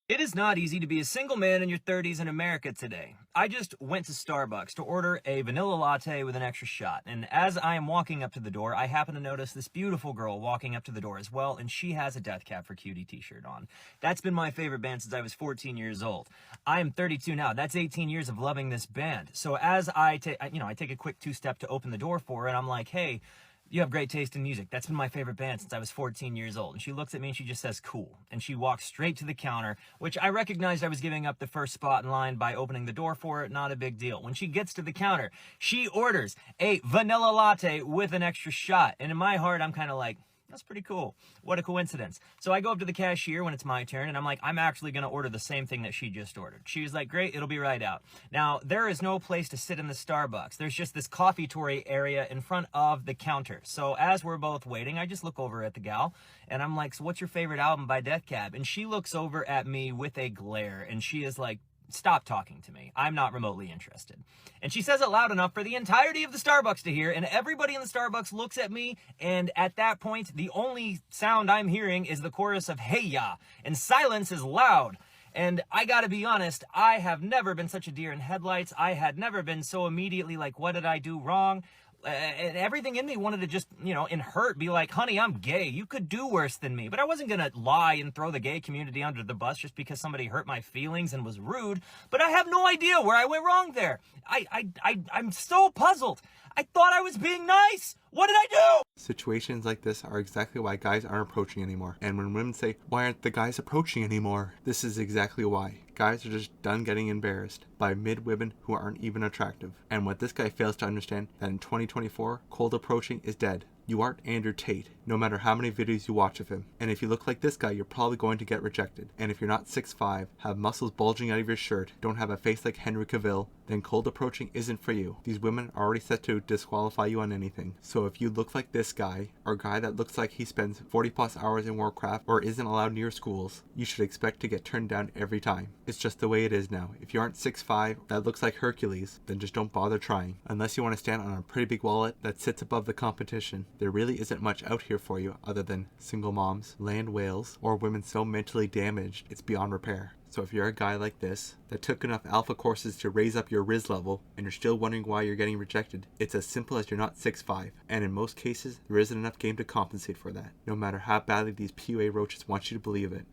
It is not easy to be a single man in your 30s in America today. I just went to Starbucks to order a vanilla latte with an extra shot, and as I am walking up to the door, I happen to notice this beautiful girl walking up to the door as well, and she has a Death Cab for Cutie t-shirt on. That's been my favorite band since I was 14 years old. I am 32 now. That's 18 years of loving this band. So as I take a quick two-step to open the door for her, and I'm like, hey, you have great taste in music. That's been my favorite band since I was 14 years old. And she looks at me and she just says, cool. And she walks straight to the counter, which I recognized I was giving up the first spot in line by opening the door for it. Not a big deal. When she gets to the counter, she orders a vanilla latte with an extra shot. And in my heart, I'm kind of like, that's pretty cool. What a coincidence. So I go up to the cashier when it's my turn, and I'm like, I'm actually going to order the same thing that she just ordered. She was like, great, it'll be right out. Now, there is no place to sit in the Starbucks. There's just this coffee-tory area in front of the counter. So as we're both waiting, I just look over at the gal, and I'm like, so what's your favorite album by Death Cab? And she looks over at me with a glare, and she is like, stop talking to me. I'm not remotely interested. And she says it loud enough for the entirety of the Starbucks to hear, and everybody in the Starbucks looks at me, and at that point, the only sound I'm hearing is the chorus of "Hey Ya," and silence is loud. And I gotta be honest, I have never been such a deer in headlights. I had never been so immediately like, what did I do wrong? And everything in me wanted to just, in hurt, be like, honey, I'm gay. You could do worse than me. But I wasn't going to lie and throw the gay community under the bus just because somebody hurt my feelings and was rude. But I have no idea where I went wrong there. I'm so puzzled. I thought I was being nice. What did I do? Situations like this are exactly why guys aren't approaching anymore. And when women say, why aren't the guys approaching anymore? This is exactly why. Guys are just done getting embarrassed by mid-women who aren't even attractive. And what this guy fails to understand, that in 2024, cold approaching is dead. You aren't Andrew Tate, no matter how many videos you watch of him. And if you look like this guy, you're probably going to get rejected. And if you're not 6'5", have muscles bulging out of your shirt, don't have a face like Henry Cavill, then cold approaching isn't for you. These women are already set to disqualify you on anything. So if you look like this guy, or a guy that looks like he spends 40 plus hours in Warcraft or isn't allowed near schools, you should expect to get turned down every time. It's just the way it is now. If you aren't 6'5", that looks like Hercules, then just don't bother trying. Unless you want to stand on a pretty big wallet that sits above the competition, there really isn't much out here for you other than single moms, land whales, or women so mentally damaged it's beyond repair. So if you're a guy like this that took enough alpha courses to raise up your Riz level and you're still wondering why you're getting rejected, it's as simple as you're not 6'5", and in most cases there isn't enough game to compensate for that, no matter how badly these PUA roaches want you to believe it.